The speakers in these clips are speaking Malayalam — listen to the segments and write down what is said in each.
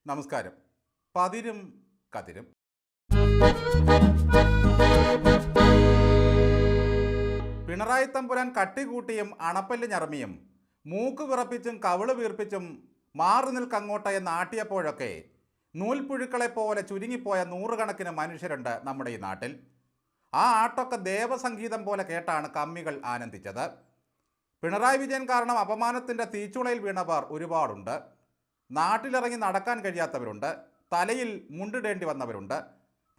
നമസ്കാരം. പതിരും കതിരും. പിണറായി തമ്പുരാൻ കട്ടികൂട്ടിയും അണപ്പല്ല് ഞറമിയും മൂക്ക് വിറപ്പിച്ചും കവിള് വീർപ്പിച്ചും മാറി നിൽക്കങ്ങോട്ട് എന്ന് ആട്ടിയപ്പോഴൊക്കെ നൂൽപ്പുഴുക്കളെപ്പോലെ ചുരുങ്ങിപ്പോയ നൂറുകണക്കിന് മനുഷ്യരുണ്ട് നമ്മുടെ ഈ നാട്ടിൽ. ആ ആട്ടൊക്കെ ദേവസംഗീതം പോലെ കേട്ടാണ് കമ്മികൾ ആനന്ദിച്ചത്. പിണറായി വിജയൻ കാരണം അപമാനത്തിൻ്റെ തീച്ചുളയിൽ വീണവർ ഒരുപാടുണ്ട്. നാട്ടിലിറങ്ങി നടക്കാൻ കഴിയാത്തവരുണ്ട്. തലയിൽ മുണ്ടിടേണ്ടി വന്നവരുണ്ട്.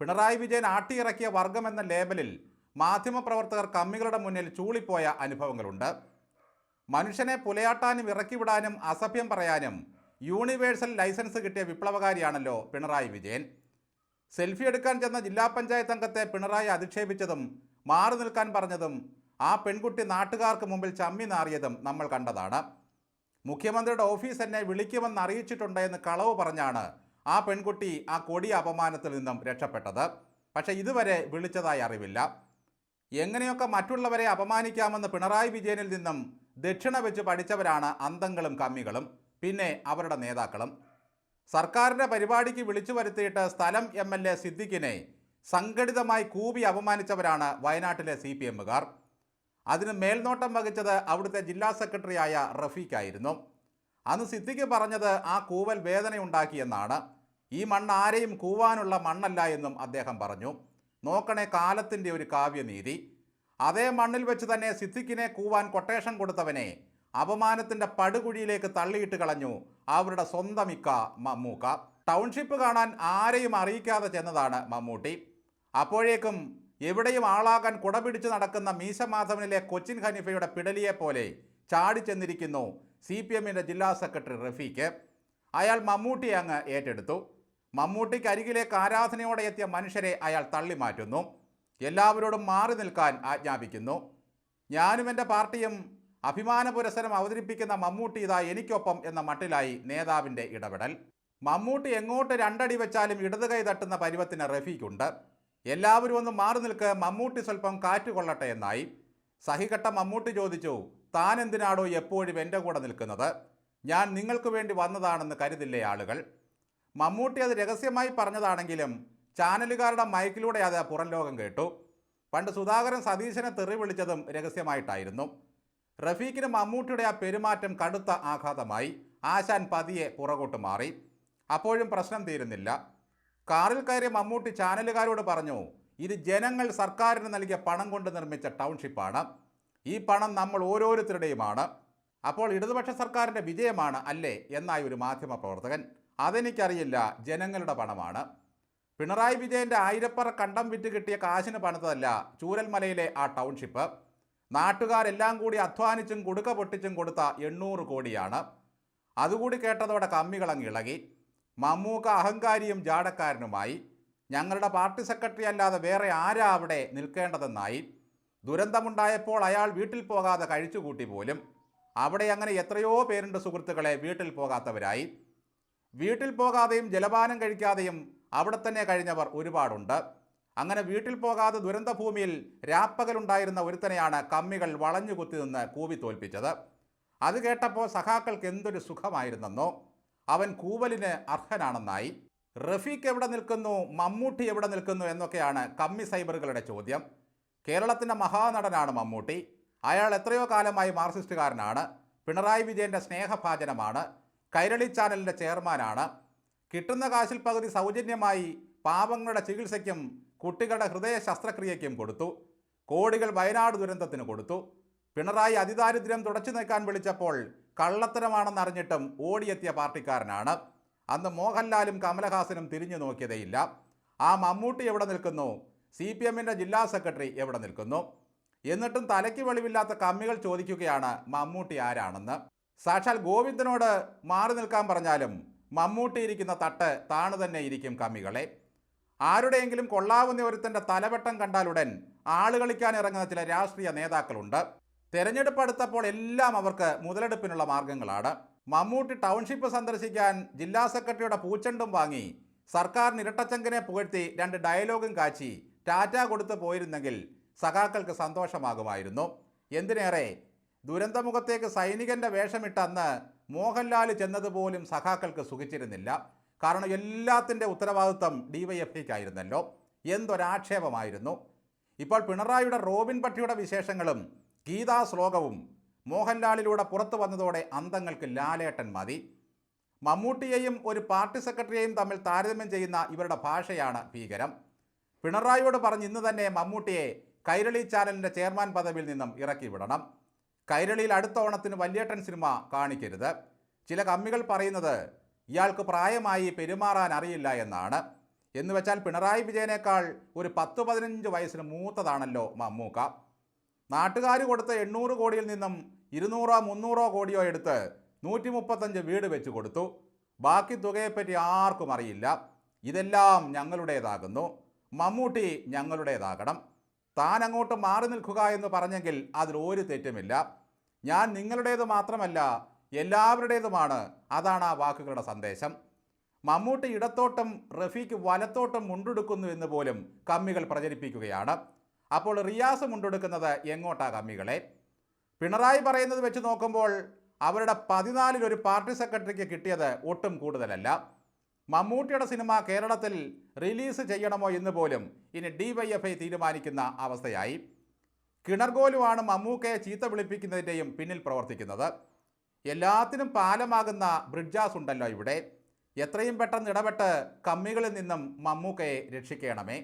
പിണറായി വിജയൻ ആട്ടിയിറക്കിയ വർഗം എന്ന ലേബലിൽ മാധ്യമപ്രവർത്തകർ കമ്മികളുടെ മുന്നിൽ ചൂളിപ്പോയ അനുഭവങ്ങളുണ്ട്. മനുഷ്യനെ പുലയാട്ടാനും ഇറക്കിവിടാനും അസഭ്യം പറയാനും യൂണിവേഴ്സൽ ലൈസൻസ് കിട്ടിയ വിപ്ലവകാരിയാണല്ലോ പിണറായി വിജയൻ. സെൽഫി എടുക്കാൻ ചെന്ന ജില്ലാ പഞ്ചായത്ത് അംഗത്തെ പിണറായി അധിക്ഷേപിച്ചതും മാറി നിൽക്കാൻ പറഞ്ഞതും ആ പെൺകുട്ടി നാട്ടുകാർക്ക് മുമ്പിൽ ചമ്മി നാറിയതും നമ്മൾ കണ്ടതാണ്. മുഖ്യമന്ത്രിയുടെ ഓഫീസ് എന്നെ വിളിക്കുമെന്ന് അറിയിച്ചിട്ടുണ്ട് എന്ന് കളവ് പറഞ്ഞാണ് ആ പെൺകുട്ടി ആ കൊടിയ അപമാനത്തിൽ നിന്നും രക്ഷപ്പെട്ടത്. പക്ഷേ ഇതുവരെ വിളിച്ചതായി അറിവില്ല. എങ്ങനെയൊക്കെ മറ്റുള്ളവരെ അപമാനിക്കാമെന്ന് പിണറായി വിജയനിൽ നിന്നും ദക്ഷിണ വെച്ച് പഠിച്ചവരാണ് അന്തങ്ങളും കമ്മികളും, പിന്നെ അവരുടെ നേതാക്കളും. സർക്കാരിൻ്റെ പരിപാടിക്ക് വിളിച്ചു വരുത്തിയിട്ട് സ്ഥലം MLA സിദ്ദിഖിനെ സംഘടിതമായി കൂവി അപമാനിച്ചവരാണ് വയനാട്ടിലെ CPMകാർ. അതിന് മേൽനോട്ടം വഹിച്ചത് അവിടുത്തെ ജില്ലാ സെക്രട്ടറിയായ റഫീഖായിരുന്നു. അന്ന് സിദ്ദിഖ് പറഞ്ഞത് ആ കൂവൽ വേദനയുണ്ടാക്കിയെന്നാണ്. ഈ മണ്ണ് ആരെയും കൂവാനുള്ള മണ്ണല്ല എന്നും അദ്ദേഹം പറഞ്ഞു. നോക്കണേ കാലത്തിൻ്റെ ഒരു കാവ്യനീതി. അതേ മണ്ണിൽ വെച്ച് തന്നെ സിദ്ദിഖിനെ കൂവാൻ കൊട്ടേഷൻ കൊടുത്തവനെ അപമാനത്തിൻ്റെ പടുകുഴിയിലേക്ക് തള്ളിയിട്ട് കളഞ്ഞു അവരുടെ സ്വന്തം ഇക്ക മമ്മൂക്ക. ടൗൺഷിപ്പ് കാണാൻ ആരെയും അറിയിക്കാതെ ചെന്നതാണ് മമ്മൂട്ടി. അപ്പോഴേക്കും എവിടെയും ആളാകാൻ കുടപിടിച്ച് നടക്കുന്ന മീശമാധവനിലെ കൊച്ചിൻ ഹനീഫയുടെ പിടലിയെ പോലെ ചാടിച്ചെന്നിരിക്കുന്നു CPMൻ്റെ ജില്ലാ സെക്രട്ടറി റഫീഖ്. അയാൾ മമ്മൂട്ടിയെ അങ്ങ് ഏറ്റെടുത്തു. മമ്മൂട്ടിക്ക് അരികിലേക്ക് ആരാധനയോടെ എത്തിയ മനുഷ്യരെ അയാൾ തള്ളിമാറ്റുന്നു. എല്ലാവരോടും മാറി നിൽക്കാൻ ആജ്ഞാപിക്കുന്നു. ഞാനും എൻ്റെ പാർട്ടിയും അഭിമാന പുരസ്സരം അവതരിപ്പിക്കുന്ന മമ്മൂട്ടി ഇതാ എനിക്കൊപ്പം എന്ന മട്ടിലായി നേതാവിൻ്റെ ഇടപെടൽ. മമ്മൂട്ടി എങ്ങോട്ട് രണ്ടടി വെച്ചാലും ഇടത് കൈ തട്ടുന്ന പരുവത്തിന് റഫീഖുണ്ട്. എല്ലാവരും ഒന്ന് മാറി നിൽക്ക്, മമ്മൂട്ടി സ്വല്പം കാറ്റ് കൊള്ളട്ടെ എന്നായി. സഹികെട്ട മമ്മൂട്ടി ചോദിച്ചു, താൻ എന്തിനാടോ എപ്പോഴും എൻ്റെ കൂടെ നിൽക്കുന്നത്? ഞാൻ നിങ്ങൾക്ക് വേണ്ടി വന്നതാണെന്ന് കരുതില്ലേ ആളുകൾ? മമ്മൂട്ടി അത് രഹസ്യമായി പറഞ്ഞതാണെങ്കിലും ചാനലുകാരുടെ മൈക്കിലൂടെ അത് പുറം ലോകം കേട്ടു. പണ്ട് സുധാകരൻ സതീശനെ തെറി വിളിച്ചതും രഹസ്യമായിട്ടായിരുന്നു. റഫീഖിന് മമ്മൂട്ടിയുടെ ആ പെരുമാറ്റം കടുത്ത ആഘാതമായി. ആശാൻ പതിയെ പുറകോട്ട് മാറി. അപ്പോഴും പ്രശ്നം തീരുന്നില്ല. കാറിൽ കയറിയ മമ്മൂട്ടി ചാനലുകാരോട് പറഞ്ഞു, ഇത് ജനങ്ങൾ സർക്കാരിന് നൽകിയ പണം കൊണ്ട് നിർമ്മിച്ച ടൗൺഷിപ്പാണ്. ഈ പണം നമ്മൾ ഓരോരുത്തരുടെയുമാണ്. അപ്പോൾ ഇടതുപക്ഷ സർക്കാരിൻ്റെ വിജയമാണ് അല്ലേ എന്നായി ഒരു മാധ്യമ പ്രവർത്തകൻ. അതെനിക്കറിയില്ല, ജനങ്ങളുടെ പണമാണ്. പിണറായി വിജയൻ്റെ ആയിരപ്പറ കണ്ടം വിറ്റ് കിട്ടിയ കാശിന് പണിതല്ല ചൂരൽമലയിലെ ആ ടൗൺഷിപ്പ്. നാട്ടുകാരെല്ലാം കൂടി അധ്വാനിച്ചും കുടുക്ക പൊട്ടിച്ചും കൊടുത്ത 800 കോടിയാണ്. അതുകൂടി കേട്ടതോടെ കമ്മികളങ്ങ് ഇളകി. മമ്മൂക്ക അഹങ്കാരിയും ജാടക്കാരനുമായി. ഞങ്ങളുടെ പാർട്ടി സെക്രട്ടറി അല്ലാതെ വേറെ ആരാ അവിടെ നിൽക്കേണ്ടതെന്നായി. ദുരന്തമുണ്ടായപ്പോൾ അയാൾ വീട്ടിൽ പോകാതെ കഴിച്ചുകൂട്ടി പോലും. അവിടെ അങ്ങനെ എത്രയോ പേരുണ്ട് സുഹൃത്തുക്കളെ വീട്ടിൽ പോകാത്തവരായി. വീട്ടിൽ പോകാതെയും ജലപാനം കഴിക്കാതെയും അവിടെ തന്നെ കഴിഞ്ഞവർ ഒരുപാടുണ്ട്. അങ്ങനെ വീട്ടിൽ പോകാതെ ദുരന്തഭൂമിയിൽ രാപ്പകലുണ്ടായിരുന്ന ഒരുത്തനെയാണ് കമ്മികൾ വളഞ്ഞുകുത്തി നിന്ന് കൂവി തോൽപ്പിച്ചത്. അത് കേട്ടപ്പോൾ സഖാക്കൾക്ക് എന്തൊരു സുഖമായിരുന്നെന്നോ. അവൻ കൂവലിന് അർഹനാണെന്നായി. റഫീഖ് എവിടെ നിൽക്കുന്നു, മമ്മൂട്ടി എവിടെ നിൽക്കുന്നു എന്നൊക്കെയാണ് കമ്മി സൈബറുകളുടെ ചോദ്യം. കേരളത്തിൻ്റെ മഹാനടനാണ് മമ്മൂട്ടി. അയാൾ എത്രയോ കാലമായി മാർക്സിസ്റ്റുകാരനാണ്. പിണറായി വിജയൻ്റെ സ്നേഹഭാജനമാണ്. കൈരളി ചാനലിൻ്റെ ചെയർമാനാണ്. കിട്ടുന്ന കാശിൽ പകുതി സൗജന്യമായി പാവങ്ങളുടെ ചികിത്സയ്ക്കും കുട്ടികളുടെ ഹൃദയ ശസ്ത്രക്രിയയ്ക്കും കൊടുത്തു. കോടികൾ വയനാട് ദുരന്തത്തിന് കൊടുത്തു. പിണറായി അതിദാരിദ്ര്യം തുടച്ചു നീക്കാൻ വിളിച്ചപ്പോൾ കള്ളത്തരമാണെന്നറിഞ്ഞിട്ടും ഓടിയെത്തിയ പാർട്ടിക്കാരനാണ്. അന്ന് മോഹൻലാലും കമലഹാസനും തിരിഞ്ഞു നോക്കിയതേയില്ല. ആ മമ്മൂട്ടി എവിടെ നിൽക്കുന്നു? CPMൻ്റെ ജില്ലാ സെക്രട്ടറി എവിടെ നിൽക്കുന്നു? എന്നിട്ടും തലയ്ക്ക് വെളിവില്ലാത്ത കമ്മികൾ ചോദിക്കുകയാണ് മമ്മൂട്ടി ആരാണെന്ന്. സാക്ഷാൽ ഗോവിന്ദനോട് മാറി നിൽക്കാൻ പറഞ്ഞാലും മമ്മൂട്ടി ഇരിക്കുന്ന തട്ട് താണു തന്നെ ഇരിക്കും കമ്മികളെ. ആരുടെയെങ്കിലും കൊള്ളാവുന്ന ഒരുത്തൻ്റെ തലവെട്ടം കണ്ടാലുടൻ ആളുകളിക്കാൻ ഇറങ്ങുന്ന ചില രാഷ്ട്രീയ നേതാക്കളുണ്ട്. തെരഞ്ഞെടുപ്പ് അടുത്തപ്പോൾ എല്ലാം അവർക്ക് മുതലെടുപ്പിനുള്ള മാർഗങ്ങളാണ്. മമ്മൂട്ടി ടൗൺഷിപ്പ് സന്ദർശിക്കാൻ ജില്ലാ സെക്രട്ടറിയുടെ പൂച്ചെണ്ടും വാങ്ങി സർക്കാരിന് ഇരട്ടച്ചങ്കനെ പുകഴ്ത്തി 2 ഡയലോഗും കാച്ചി ടാറ്റ കൊടുത്ത് പോയിരുന്നെങ്കിൽ സഖാക്കൾക്ക് സന്തോഷമാകുമായിരുന്നു. എന്തിനേറെ ദുരന്തമുഖത്തേക്ക് സൈനികൻ്റെ വേഷമിട്ട അന്ന് മോഹൻലാൽ ചെന്നതുപോലും സഖാക്കൾക്ക് സുഖിച്ചിരുന്നില്ല. കാരണം എല്ലാത്തിൻ്റെ ഉത്തരവാദിത്വം ഡിവൈഎഫ്ഐക്കായിരുന്നല്ലോ. എന്തൊരാക്ഷേപമായിരുന്നു. ഇപ്പോൾ പിണറായിയുടെ റോബിൻ പട്ടിയുടെ വിശേഷങ്ങളും ഗീതാ ശ്ലോകവും മോഹൻലാലിലൂടെ പുറത്തു വന്നതോടെ അന്തങ്ങൾക്ക് ലാലേട്ടൻ മതി. മമ്മൂട്ടിയെയും ഒരു പാർട്ടി സെക്രട്ടറിയെയും തമ്മിൽ താരതമ്യം ചെയ്യുന്ന ഇവരുടെ ഭാഷയാണ് ഭീകരം. പിണറായിയോട് പറഞ്ഞ് ഇന്ന് തന്നെ മമ്മൂട്ടിയെ കൈരളി ചാനലിൻ്റെ ചെയർമാൻ പദവിയിൽ നിന്നും ഇറക്കി വിടണം. കൈരളിയിൽ അടുത്ത ഓണത്തിന് വല്യേട്ടൻ സിനിമ കാണിക്കരുത്. ചില കമ്മികൾ പറയുന്നത് ഇയാൾക്ക് പ്രായമായി പെരുമാറാൻ അറിയില്ല എന്നാണ്. എന്നുവെച്ചാൽ പിണറായി വിജയനേക്കാൾ ഒരു 10-15 വയസ്സിന് മൂത്തതാണല്ലോ മമ്മൂക്ക. നാട്ടുകാർ കൊടുത്ത 800 കോടിയിൽ നിന്നും 200-300 കോടിയോ എടുത്ത് 135 വീട് വെച്ച് കൊടുത്തു. ബാക്കി തുകയെപ്പറ്റി ആർക്കും അറിയില്ല. ഇതെല്ലാം ഞങ്ങളുടേതാകുന്നു, മമ്മൂട്ടി ഞങ്ങളുടേതാകണം, താൻ അങ്ങോട്ട് മാറി നിൽക്കുക എന്ന് പറഞ്ഞെങ്കിൽ അതിൽ ഒരു തെറ്റുമില്ല. ഞാൻ നിങ്ങളുടേത് മാത്രമല്ല എല്ലാവരുടേതുമാണ്. അതാണ് ആ വാക്കുകളുടെ സന്ദേശം. മമ്മൂട്ടി ഇടത്തോട്ടും റഫീഖ് വലത്തോട്ടും മുണ്ടെടുക്കുന്നു എന്ന് പോലും കമ്മികൾ പ്രചരിപ്പിക്കുകയാണ്. അപ്പോൾ റിയാസ് മുണ്ടെടുക്കുന്നത് എങ്ങോട്ടാ കമ്മികളെ? പിണറായി പറയുന്നത് വെച്ച് നോക്കുമ്പോൾ അവരുടെ 14 ഒരു പാർട്ടി സെക്രട്ടറിക്ക് കിട്ടിയത് ഒട്ടും കൂടുതലല്ല. മമ്മൂട്ടിയുടെ സിനിമ കേരളത്തിൽ റിലീസ് ചെയ്യണമോ എന്ന് പോലും ഇനി ഡിവൈഎഫ്ഐ തീരുമാനിക്കുന്ന അവസ്ഥയായി. കിണർകോലുമാണ് മമ്മൂക്കയെ ചീത്ത വിളിപ്പിക്കുന്നതിൻ്റെയും പിന്നിൽ പ്രവർത്തിക്കുന്നത്. എല്ലാത്തിനും പാലമാകുന്ന ബ്രിഡ്ജാസ് ഉണ്ടല്ലോ ഇവിടെ. എത്രയും പെട്ടെന്ന് ഇടപെട്ട് കമ്മികളിൽ നിന്നും മമ്മൂക്കയെ രക്ഷിക്കണമേ.